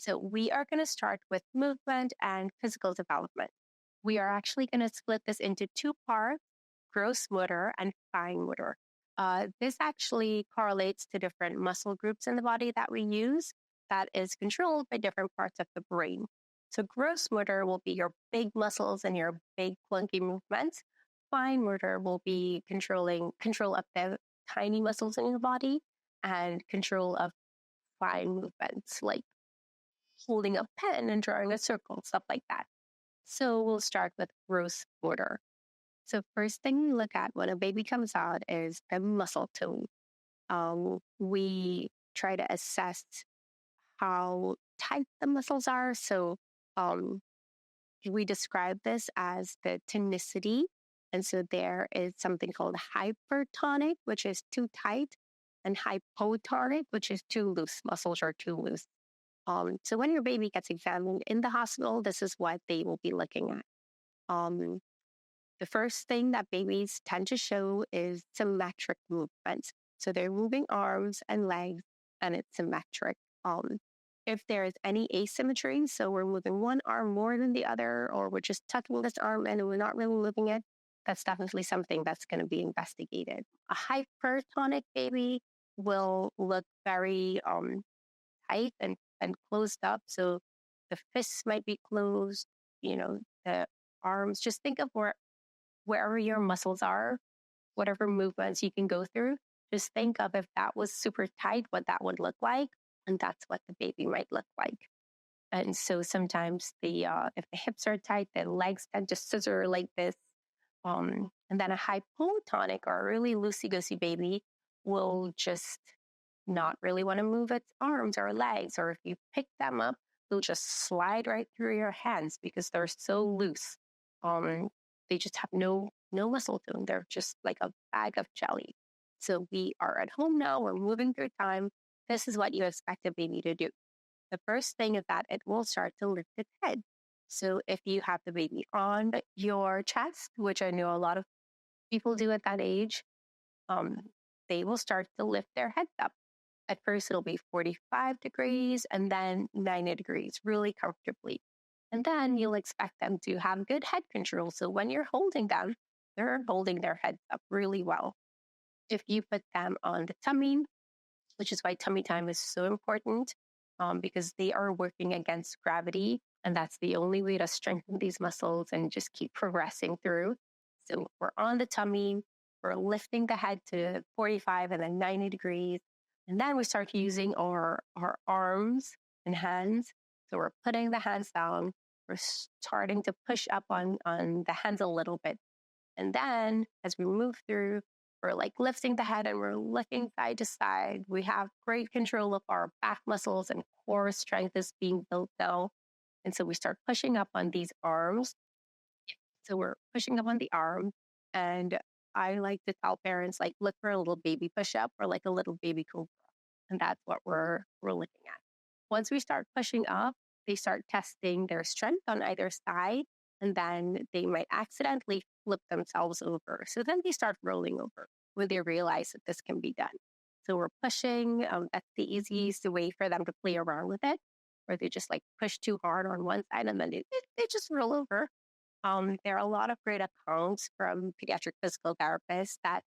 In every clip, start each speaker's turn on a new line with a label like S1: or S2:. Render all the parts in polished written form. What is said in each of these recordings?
S1: So we are going to start with movement and physical development. We are actually going to split this into two parts, gross motor and fine motor. This actually correlates to different muscle groups in the body that we use that is controlled by different parts of the brain. So gross motor will be your big muscles and your big clunky movements. Fine motor will be control of the tiny muscles in your body and control of fine movements like holding a pen and drawing a circle, stuff like that. So we'll start with gross motor. So first thing we look at when a baby comes out is the muscle tone. We try to assess how tight the muscles are. So we describe this as the tonicity. And so there is something called hypertonic, which is too tight, and hypotonic, which is too loose. Muscles are too loose. So when your baby gets examined in the hospital, this is what they will be looking at. The first thing that babies tend to show is symmetric movements. So they're moving arms and legs, and it's symmetric. If there is any asymmetry, so we're moving one arm more than the other, or we're just tucking this arm in and we're not really moving it, that's definitely something that's going to be investigated. A hypertonic baby will look very tight and closed up. So the fists might be closed, the arms. Just think of wherever your muscles are, whatever movements you can go through. Just think of if that was super tight, what that would look like. And that's what the baby might look like. And so sometimes if the hips are tight, the legs tend to scissor like this. And then a hypotonic or a really loosey-goosey baby will just not really want to move its arms or legs. Or if you pick them up, they'll just slide right through your hands because they're so loose. They just have no muscle tone. They're just like a bag of jelly. So we are at home now. We're moving through time. This is what you expect a baby to do. The first thing is that it will start to lift its head. So if you have the baby on your chest, which I know a lot of people do at that age, they will start to lift their head up. At first, it'll be 45 degrees and then 90 degrees, really comfortably. And then you'll expect them to have good head control. So when you're holding them, they're holding their heads up really well. If you put them on the tummy, which is why tummy time is so important, because they are working against gravity. And that's the only way to strengthen these muscles and just keep progressing through. So we're on the tummy, we're lifting the head to 45 and then 90 degrees. And then we start using our arms and hands. So we're putting the hands down. We're starting to push up on the hands a little bit. And then as we move through, we're like lifting the head and we're looking side to side. We have great control of our back muscles and core strength is being built now. And so we start pushing up on these arms. So we're pushing up on the arm. And I like to tell parents, like, look for a little baby push-up or like a little baby cobra. And that's what we're looking at. Once we start pushing up, they start testing their strength on either side. And then they might accidentally flip themselves over. So then they start rolling over when they realize that this can be done. So we're pushing. That's the easiest way for them to play around with it, where they just like push too hard on one side and then they just roll over. There are a lot of great accounts from pediatric physical therapists that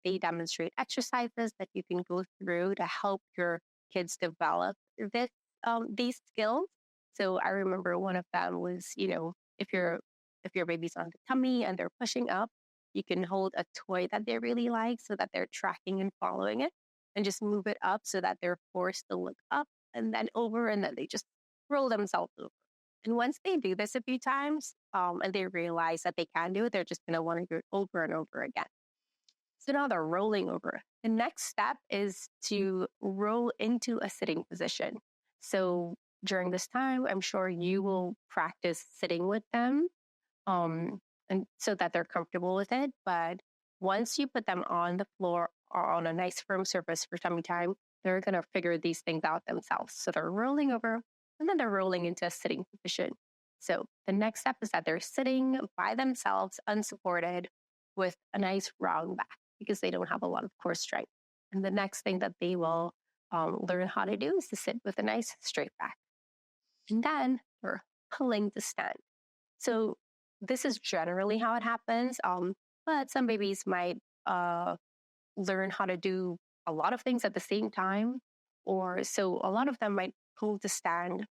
S1: they demonstrate exercises that you can go through to help your kids develop these skills. So I remember one of them was, if your baby's on the tummy and they're pushing up, you can hold a toy that they really like so that they're tracking and following it and just move it up so that they're forced to look up and then over and then they just roll themselves over. And once they do this a few times and they realize that they can do it, they're just going to want to do it over and over again. So now they're rolling over. The next step is to roll into a sitting position. So during this time, I'm sure you will practice sitting with them and so that they're comfortable with it. But once you put them on the floor or on a nice firm surface for tummy time, they're going to figure these things out themselves. So they're rolling over and then they're rolling into a sitting position. So the next step is that they're sitting by themselves, unsupported, with a nice round back because they don't have a lot of core strength. And the next thing that they will learn how to do is to sit with a nice straight back. And then we're pulling to stand. So this is generally how it happens. But some babies might uh, learn how to do a lot of things at the same time, or so a lot of them might pull to stand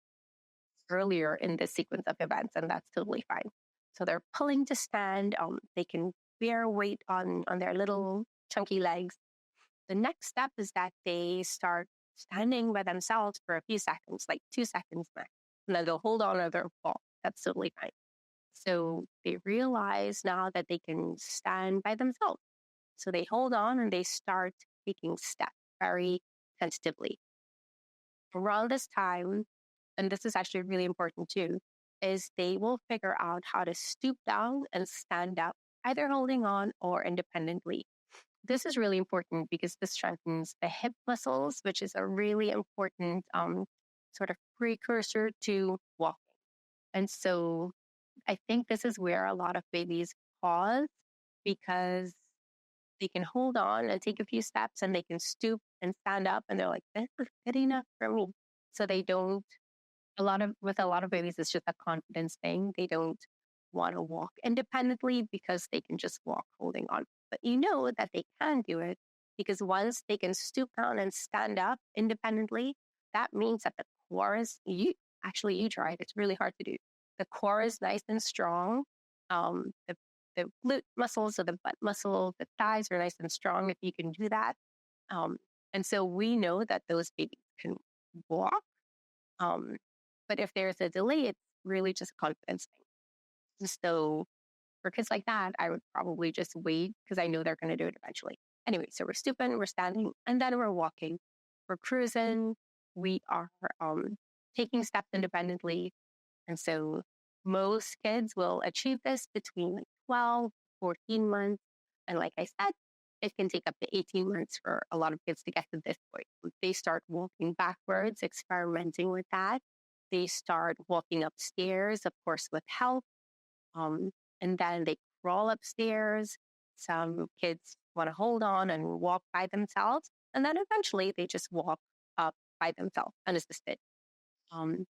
S1: earlier in the sequence of events, and that's totally fine. So they're pulling to stand. They can bear weight on their little chunky legs. The next step is that they start standing by themselves for a few seconds, like 2 seconds max, and then they'll hold on or they'll fall. That's totally fine. So they realize now that they can stand by themselves. So they hold on and they start taking steps very tentatively. Around this time, and this is actually really important too, is they will figure out how to stoop down and stand up, either holding on or independently. This is really important because this strengthens the hip muscles, which is a really important sort of precursor to walking. And so I think this is where a lot of babies pause because they can hold on and take a few steps and they can stoop and stand up and they're like, this is good enough for me. So they don't with a lot of babies, it's just a confidence thing. They don't want to walk independently because they can just walk holding on. But you know that they can do it because once they can stoop down and stand up independently, that means that the core is you tried. It's really hard to do. The core is nice and strong. The glute muscles or the butt muscle, the thighs are nice and strong if you can do that. Um, and so we know that those babies can walk. Um, but if there's a delay, it's really just a confidence thing. So for kids like that, I would probably just wait because I know they're going to do it eventually. Anyway, so we're stooping, we're standing, and then we're walking. We're cruising. We are taking steps independently. And so most kids will achieve this between like 12, 14 months. And like I said, it can take up to 18 months for a lot of kids to get to this point. They start walking backwards, experimenting with that. They start walking upstairs, of course, with help. And then they crawl upstairs. Some kids want to hold on and walk by themselves. And then eventually they just walk up by themselves, unassisted. Um,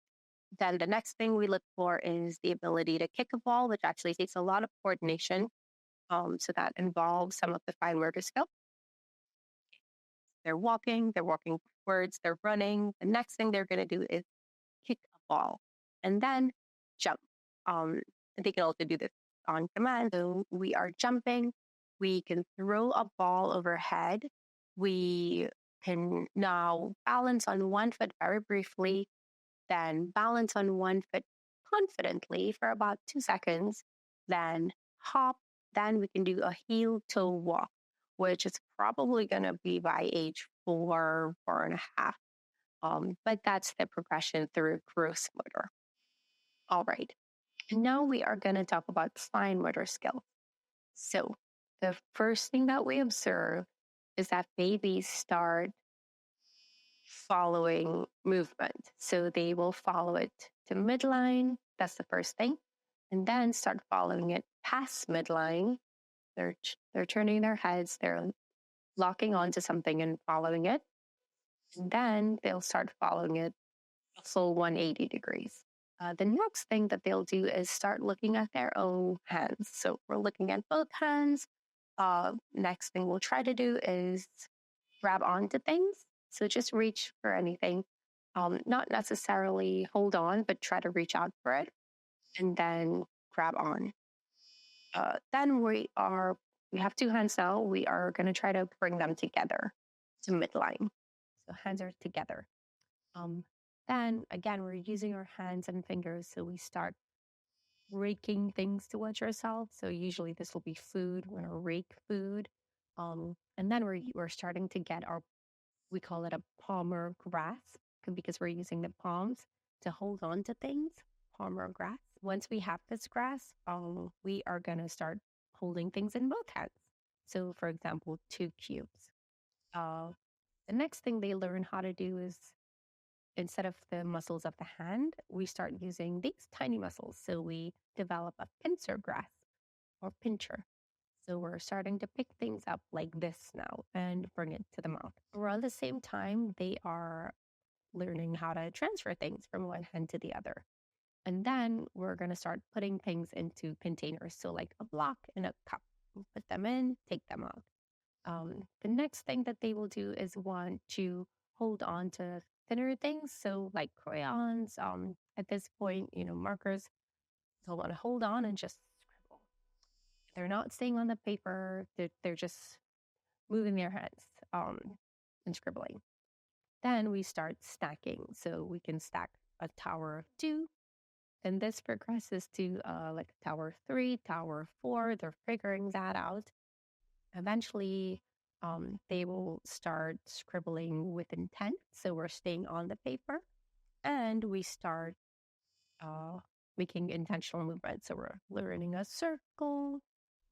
S1: then the next thing we look for is the ability to kick a ball, which actually takes a lot of coordination. So that involves some of the fine motor skill. They're walking backwards, they're running. The next thing they're going to do is kick a ball and then jump. They can also do this on command. So we are jumping. We can throw a ball overhead. We can now balance on one foot very briefly, then balance on one foot confidently for about 2 seconds, then hop. Then we can do a heel toe walk, which is probably going to be by age 4.5. But that's the progression through gross motor. All right. Now we are going to talk about fine motor skills. So the first thing that we observe is that babies start following movement. So they will follow it to midline. That's the first thing. And then start following it past midline. They're turning their heads. They're locking onto something and following it. And then they'll start following it a full 180 degrees. The next thing that they'll do is start looking at their own hands. So we're looking at both hands. Next thing we'll try to do is grab onto things. So just reach for anything. Not necessarily hold on, but try to reach out for it and then grab on. Then we have two hands now. We are going to try to bring them together to midline. So hands are together. Then again, we're using our hands and fingers. So we start raking things towards ourselves. So usually this will be food. We're going to rake food. And then we're starting to get we call it a palmar grasp because we're using the palms to hold on to things. Palmar grasp. Once we have this grasp, we are going to start holding things in both hands. So for example, 2 cubes. The next thing they learn how to do is instead of the muscles of the hand, we start using these tiny muscles. So we develop a pincer grasp or pincher. So we're starting to pick things up like this now and bring it to the mouth. Around the same time, they are learning how to transfer things from one hand to the other. And then we're going to start putting things into containers. So, like a block and a cup, put them in, take them out. The next thing that they will do is want to hold on to thinner things. So, like crayons, at this point, markers, they'll want to hold on and just scribble. They're not staying on the paper, they're just moving their hands and scribbling. Then we start stacking. So, we can stack a tower of two. And this progresses to like tower 3, tower 4. They're figuring that out. Eventually, they will start scribbling with intent. So we're staying on the paper and we start uh, making intentional movements. So we're learning a circle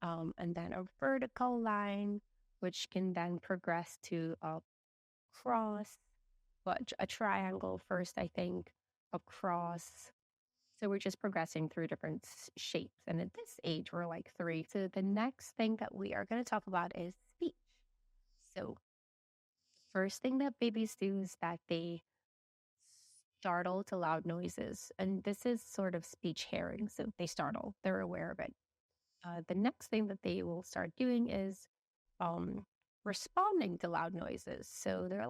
S1: and then a vertical line, which can then progress to a cross, but a triangle first, I think, a cross. So we're just progressing through different shapes. And at this age, we're like 3. So the next thing that we are going to talk about is speech. So first thing that babies do is that they startle to loud noises. And this is sort of speech hearing. So they startle, they're aware of it. The next thing that they will start doing is um, responding to loud noises. So they're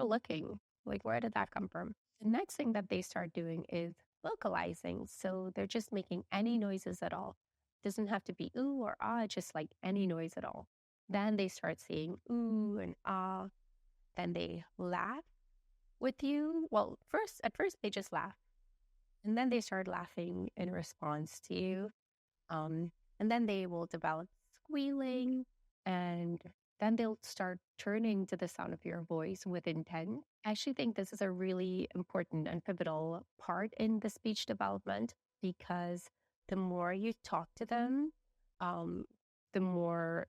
S1: looking, like, where did that come from? The next thing that they start doing is vocalizing. So they're just making any noises at all. Doesn't have to be ooh or ah, just like any noise at all. Then they start saying ooh and ah. Then they laugh with you. Well, at first they just laugh. And then they start laughing in response to you. Um, and then they will develop squealing, and then they'll start turning to the sound of your voice with intent. I actually think this is a really important and pivotal part in the speech development because the more you talk to them, um, the more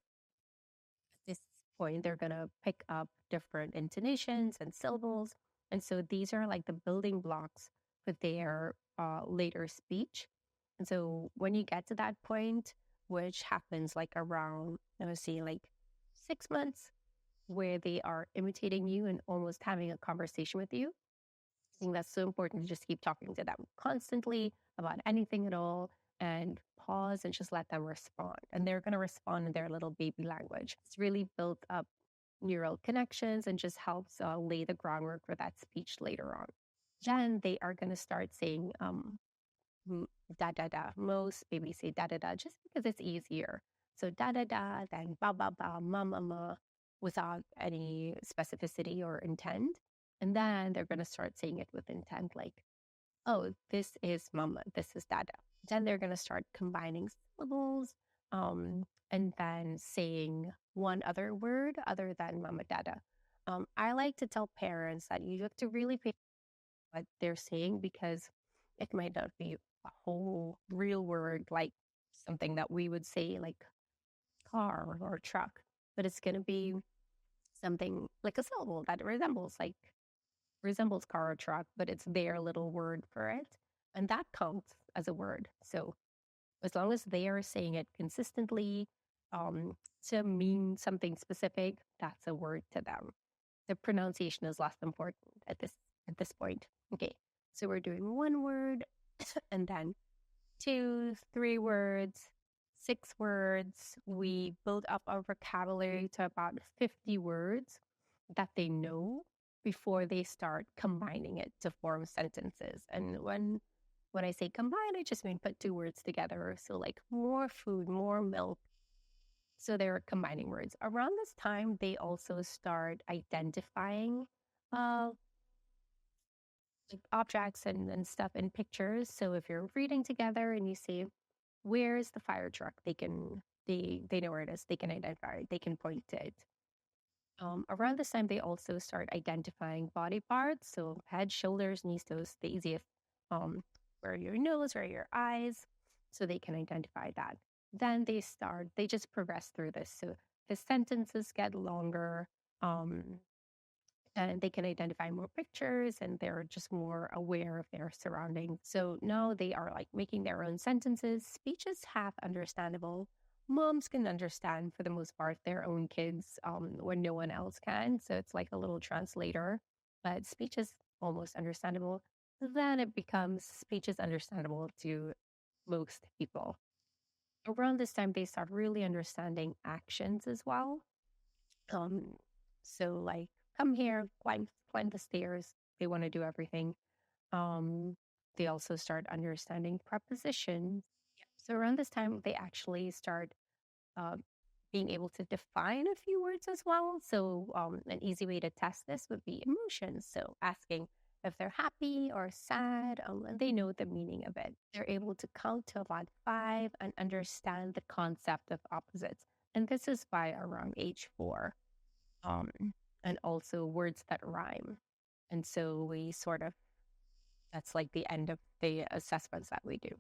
S1: at this point they're going to pick up different intonations and syllables. And so these are like the building blocks for their later speech. And so when you get to that point, which happens like around, I would say like 6 months, where they are imitating you and almost having a conversation with you, I think that's so important to just keep talking to them constantly about anything at all and pause and just let them respond. And they're going to respond in their little baby language. It's really built up neural connections and just helps lay the groundwork for that speech later on. Then they are going to start saying da da da. Most babies say da da da just because it's easier. So da da da, then ba ba ba, ma ma ma, without any specificity or intent. And then they're going to start saying it with intent, like, oh, this is mama, this is dada. Then they're going to start combining syllables and then saying one other word other than mama dada. I like to tell parents that you have to really pay what they're saying because it might not be a whole real word like something that we would say like car or truck, but it's going to be something like a syllable that resembles car or truck, but it's their little word for it. And that counts as a word. So as long as they are saying it consistently to mean something specific, that's a word to them. The pronunciation is less important at this point. Okay. So we're doing one word and then 2, 3 words, 6 words. We build up our vocabulary to about 50 words that they know before they start combining it to form sentences. And when I say combine, I just mean put 2 words together. So like more food, more milk. So they're combining words. Around this time, they also start identifying uh, like objects and stuff in pictures. So if you're reading together and you say, where's the fire truck? They know where it is. They can identify it. They can point to it. Around this time, they also start identifying body parts. So head, shoulders, knees, toes, the easiest. Where are your nose, where are your eyes? So they can identify that. Then they just progress through this. So the sentences get longer. And they can identify more pictures and they're just more aware of their surroundings. So now they are like making their own sentences. Speech is half understandable. Moms can understand for the most part their own kids when no one else can. So it's like a little translator. But speech is almost understandable, then it becomes speech is understandable to most people. Around this time, they start really understanding actions as well. Um, so like, come here, climb the stairs. They want to do everything. Um, they also start understanding prepositions. So around this time, they actually start uh, being able to define a few words as well. So, an easy way to test this would be emotions. So, asking if they're happy or sad, and they know the meaning of it. They're able to count to about five and understand the concept of opposites. And this is by around age 4. Um, and also words that rhyme. And so we sort of, that's like the end of the assessments that we do.